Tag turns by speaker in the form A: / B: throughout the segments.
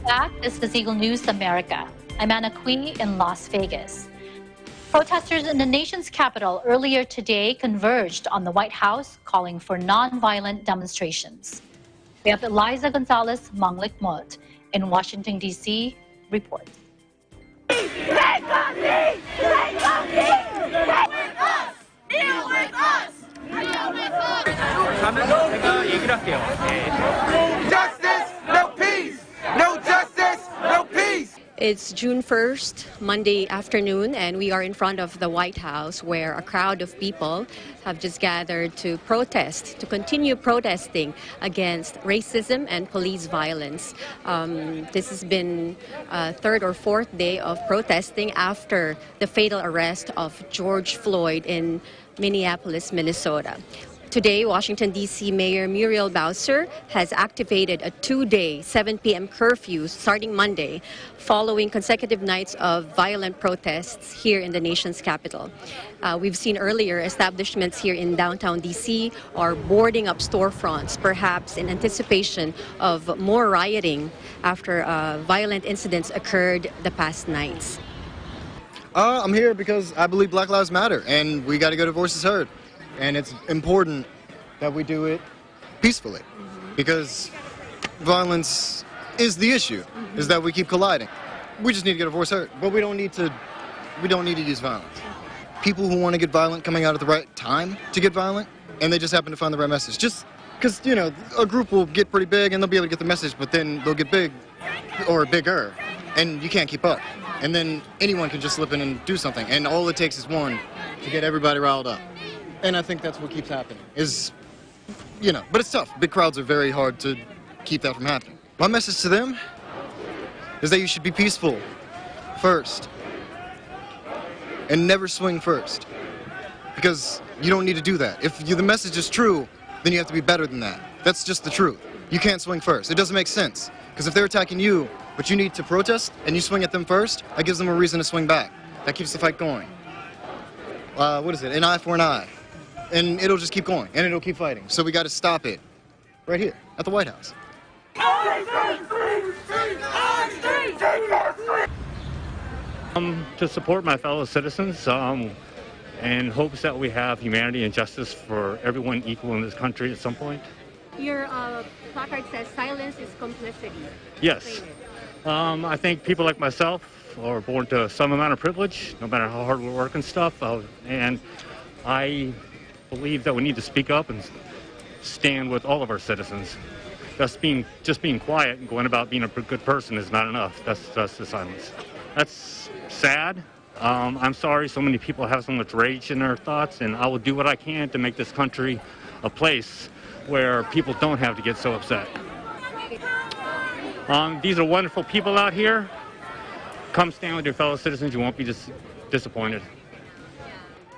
A: Welcome back. This is Eagle News America. I'm Anna Cui in Las Vegas. Protesters in the nation's capital earlier today converged on the White House, calling for nonviolent demonstrations. We have Eliza Gonzalez Manglikmot in Washington, D.C. reports.
B: Deal with us!
C: Justice, no peace! No justice, no peace!
D: It's June 1st, Monday afternoon, and we are in front of the White House where a crowd of people have just gathered to protest, to continue protesting against racism and police violence. This has been third or fourth day of protesting after the fatal arrest of George Floyd in Minneapolis, Minnesota. Today, Washington, D.C. Mayor Muriel Bowser has activated a two-day 7 p.m. curfew starting Monday, following consecutive nights of violent protests here in the nation's capital. We've seen earlier establishments here in downtown D.C. are boarding up storefronts, perhaps in anticipation of more rioting after violent incidents occurred the past nights.
E: I'm here because I believe Black Lives Matter, and we got to get our voices heard. And it's important that we do it peacefully, because violence is the issue, is that we keep colliding. We just need to get our voice heard, but we don't need to use violence. People who want to get violent coming out at the right time to get violent, and they just happen to find the right message. Just because, you know, a group will get pretty big and they'll be able to get the message, but then they'll get big or bigger, and you can't keep up. And then anyone can just slip in and do something, and all it takes is one to get everybody riled up. And I think that's what keeps happening, is, you know, but it's tough. Big crowds are very hard to keep that from happening. My message to them is that you should be peaceful first and never swing first, because you don't need to do that. If the message is true, then you have to be better than that. That's just the truth. You can't swing first. It doesn't make sense, because if they're attacking you, but you need to protest and you swing at them first, that gives them a reason to swing back. That keeps the fight going. What is it? An eye for an eye. And it'll just keep going, and it'll keep fighting. So we got to stop it right here at the White House.
F: To support my fellow citizens in hopes that we have humanity and justice for everyone equal in this country at some point.
D: Your placard says silence is complicity.
F: Yes. I think people like myself are born to some amount of privilege, no matter how hard we work and stuff. And I believe that we need to speak up and stand with all of our citizens. Just being quiet and going about being a good person is not enough. That's the silence. That's sad. I'm sorry so many people have so much rage in their thoughts, and I will do what I can to make this country a place where people don't have to get so upset. These are wonderful people out here. Come stand with your fellow citizens. You won't be disappointed.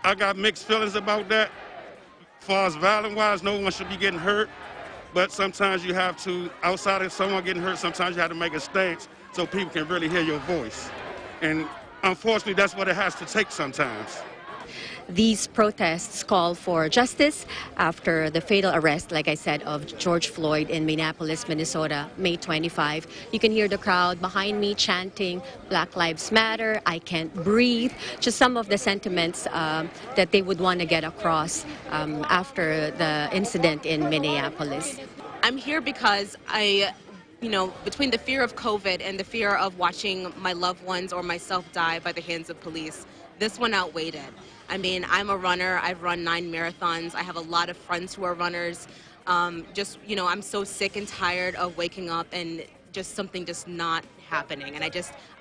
G: I got mixed feelings about that. As far as violence-wise, no one should be getting hurt. But sometimes you have to, outside of someone getting hurt, sometimes you have to make a stance so people can really hear your voice. And unfortunately, that's what it has to take sometimes.
D: These protests call for justice after the fatal arrest, like I said, of George Floyd in Minneapolis, Minnesota, May 25. You can hear the crowd behind me chanting, Black Lives Matter, I can't breathe, just some of the sentiments that they would want to get across after the incident in Minneapolis.
H: I'm here because between the fear of COVID and the fear of watching my loved ones or myself die by the hands of police, this one outweighed it. I mean, I'm a runner. I've run 9 marathons. I have a lot of friends who are runners. I'm so sick and tired of waking up and something not happening. And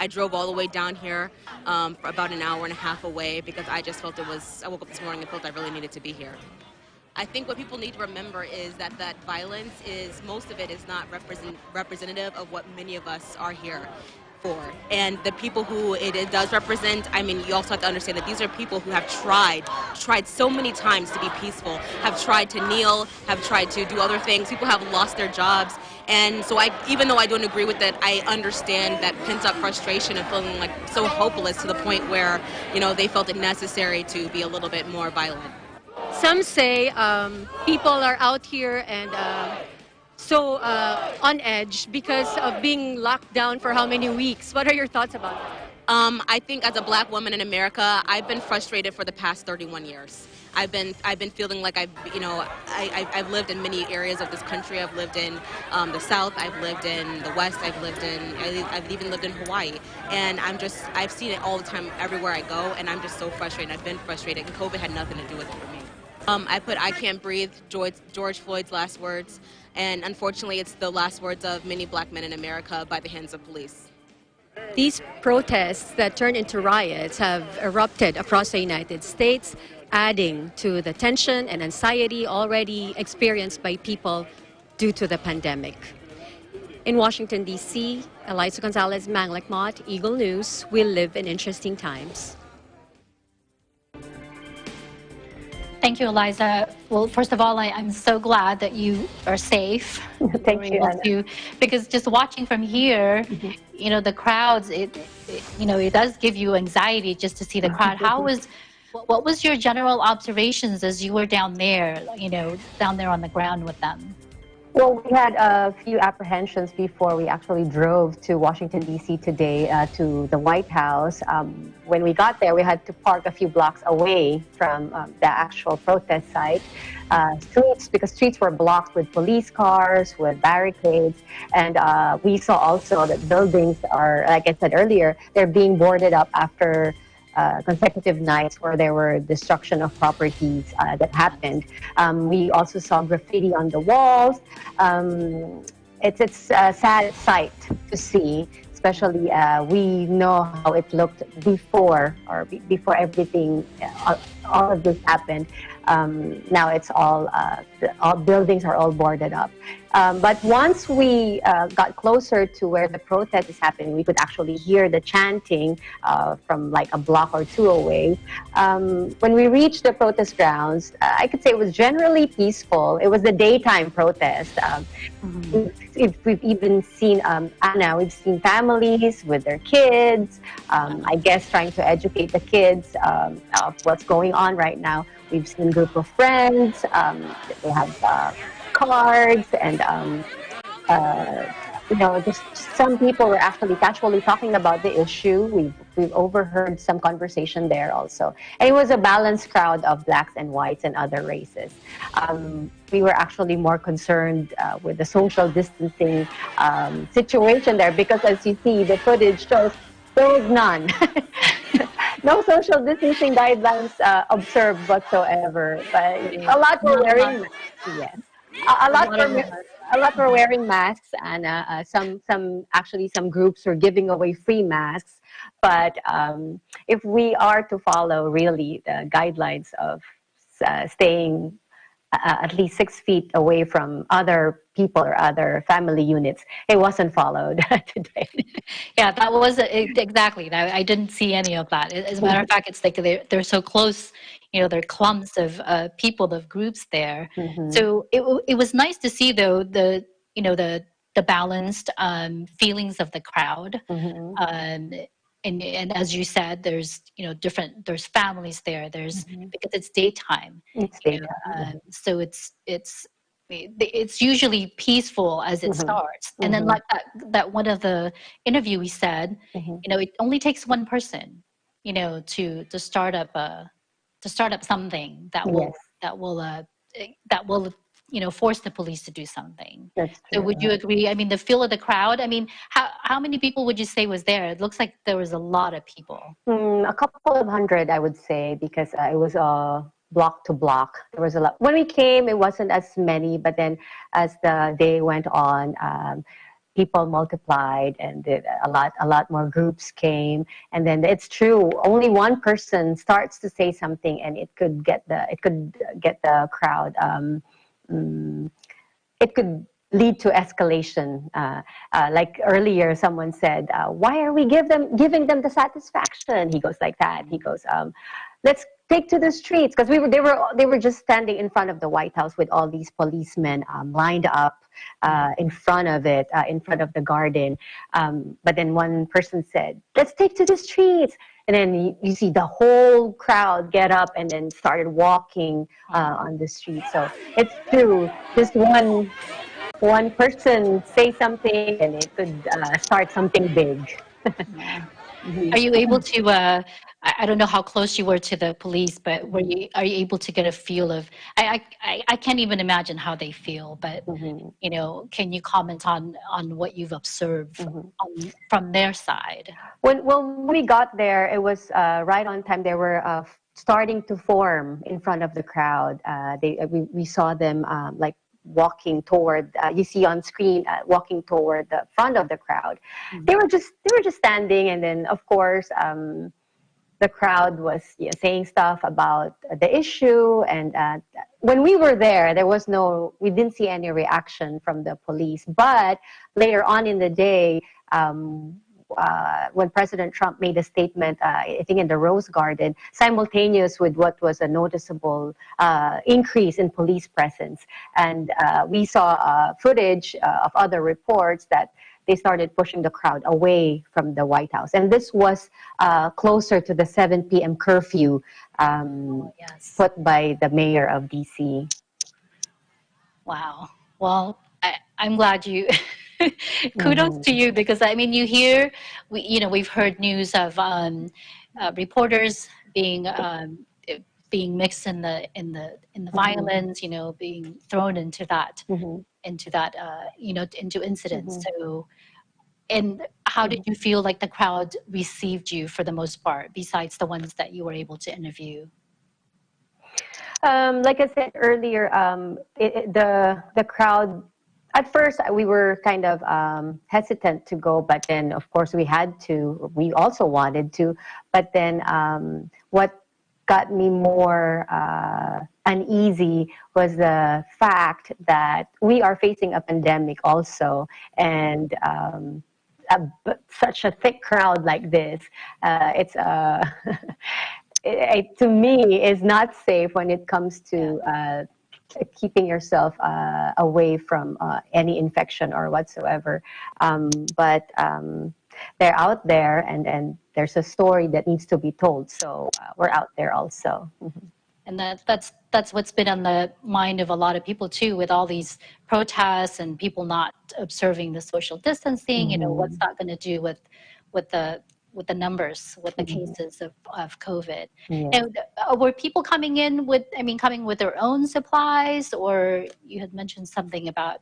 H: I drove all the way down here for about an hour and a half away because I just felt I woke up this morning and felt I really needed to be here. I think what people need to remember is that violence most of it is not representative of what many of us are here for. And the people who it does represent, I mean, you also have to understand that these are people who have tried so many times to be peaceful, have tried to kneel, have tried to do other things. People have lost their jobs. And so even though I don't agree with it, I understand that pent-up frustration and feeling like so hopeless to the point where, they felt it necessary to be a little bit more violent.
D: Some say people are out here and so on edge because of being locked down for how many weeks? What are your thoughts about it?
H: I think as a black woman in America, I've been frustrated for the past 31 years. I've been feeling like I've lived in many areas of this country. I've lived in the South. I've lived in the West. I've even lived in Hawaii. And I've seen it all the time everywhere I go. And I'm just so frustrated. I've been frustrated. And COVID had nothing to do with it for me. I put "I can't breathe," George Floyd's last words. And unfortunately, it's the last words of many black men in America by the hands of police.
D: These protests that turned into riots have erupted across the United States, adding to the tension and anxiety already experienced by people due to the pandemic. In Washington, D.C., Eliza Gonzalez Manglekmot, Eagle News. We live in interesting times.
A: Thank you, Eliza. Well, first of all, I'm so glad that you are safe.
I: Thank you, Anna.
A: Because just watching from here, the crowds, it does give you anxiety just to see the crowd. What was your general observations as you were down there, down there on the ground with them?
I: Well, we had a few apprehensions before we actually drove to Washington, D.C. today to the White House. When we got there, we had to park a few blocks away from the actual protest site. Because streets were blocked with police cars, with barricades, and we saw also that buildings are, like I said earlier, they're being boarded up after consecutive nights where there were destruction of properties that happened. We also saw graffiti on the walls. It's a sad sight to see, especially we know how it looked before everything, all of this happened. Now it's all buildings are all boarded up. But once we got closer to where the protest is happening, we could actually hear the chanting from like a block or two away. When we reached the protest grounds, I could say it was generally peaceful. It was the daytime protest. We've even seen, Anna, we've seen families with their kids, I guess trying to educate the kids of what's going on right now. We've seen a group of friends, they have cards, and just some people were actually casually talking about the issue. We've overheard some conversation there also. And it was a balanced crowd of blacks and whites and other races. We were actually more concerned with the social distancing situation there, because as you see, the footage shows there is none. No social distancing guidelines observed whatsoever. But a lot were wearing masks. Yes, a lot were wearing masks, and some groups were giving away free masks. But if we are to follow really the guidelines of staying at least 6 feet away from other people or other family units, it wasn't followed today.
A: Yeah, that was exactly. I didn't see any of that. As a matter of fact, it's like they're so close. There are clumps of people, of groups there. So it was nice to see, though, the balanced feelings of the crowd. And as you said, there's there's families there. There's because it's daytime.
I: It's daytime.
A: So it's usually peaceful as it starts, and then like that one of the interviewees said, it only takes one person, to start up something that will force the police to do something.
I: That's true.
A: So would you agree? I mean, the feel of the crowd. I mean, how many people would you say was there? It looks like there was a lot of people.
I: A couple of hundred, I would say, because it was block to block. There was a lot. When we came, it wasn't as many, but then as the day went on, people multiplied, and a lot more groups came. And then it's true, only one person starts to say something, and it could get the crowd. It could lead to escalation. Like earlier, someone said, "Why are we giving them the satisfaction?" He goes like that. He goes, "Let's take to the streets," because they were just standing in front of the White House with all these policemen lined up in front of it, in front of the garden. But then one person said, "Let's take to the streets." And then you see the whole crowd get up and then started walking on the street. So it's true. Just one one person say something and it could start something big.
A: Yeah.
I: Mhm.
A: Are you able to? I don't know how close you were to the police, but are you able to get a feel of? I can't even imagine how they feel, but
I: Mhm.
A: can you comment on what you've observed
I: Mhm.
A: from their side?
I: When we got there, it was right on time. They were starting to form in front of the crowd. We saw them like walking toward. You see on screen walking toward the front of the crowd. They were just standing, and then of course. The crowd was saying stuff about the issue, and when we were there, we didn't see any reaction from the police. But later on in the day, when President Trump made a statement, I think in the Rose Garden, simultaneous with what was a noticeable increase in police presence, and we saw footage of other reports that they started pushing the crowd away from the White House. And this was closer to the 7 p.m. curfew
A: Yes.
I: put by the mayor of D.C.
A: Wow. Well, I'm glad you. Kudos to you, because I mean, we've heard news of reporters being mixed in the violence, being thrown into that
I: Mhm.
A: into incidents.
I: Mhm.
A: So, and how did you feel like the crowd received you for the most part, besides the ones that you were able to interview?
I: Like I said earlier, the crowd. At first, we were kind of hesitant to go, but then, of course, we had to. We also wanted to, but then what got me more uneasy was the fact that we are facing a pandemic also, and such a thick crowd like this, it's to me is not safe when it comes to keeping yourself away from any infection or whatsoever. But they're out there, and there's a story that needs to be told. So we're out there also. Mhm.
A: And that's what's been on the mind of a lot of people too, with all these protests and people not observing the social distancing. What's that going to do with the with the numbers, with the cases of COVID?
I: Yeah.
A: And were people coming with their own supplies, or you had mentioned something about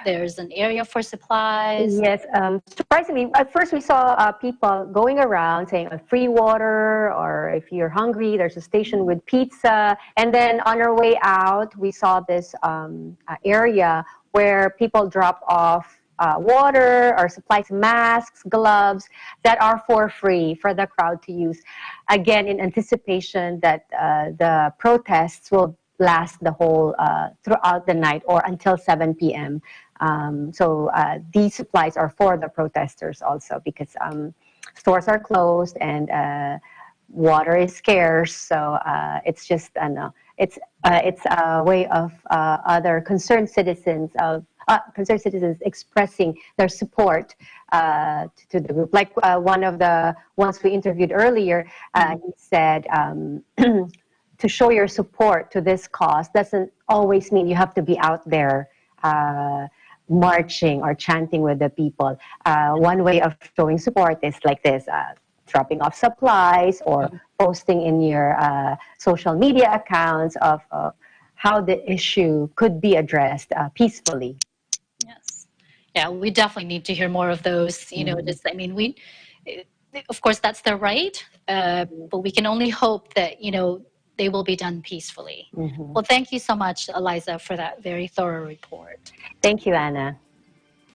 A: there's an area for supplies?
I: Yes, surprisingly, at first we saw people going around saying free water, or if you're hungry, there's a station with pizza. And then on our way out, we saw this area where people drop off water or supplies, masks, gloves that are for free for the crowd to use. Again, in anticipation that the protests will last the whole throughout the night or until 7 p.m. So these supplies are for the protesters also, because stores are closed and water is scarce. So it's just it's a way of other concerned citizens expressing their support to the group. Like one of the ones we interviewed earlier, he said. To show your support to this cause doesn't always mean you have to be out there marching or chanting with the people. One way of showing support is like this, dropping off supplies or posting in your social media accounts of how the issue could be addressed peacefully.
A: Yes. Yeah, we definitely need to hear more of those. Of course, that's their right, but we can only hope that, they will be done peacefully. Well, thank you so much, Eliza, for that very thorough report.
I: Thank you, Anna.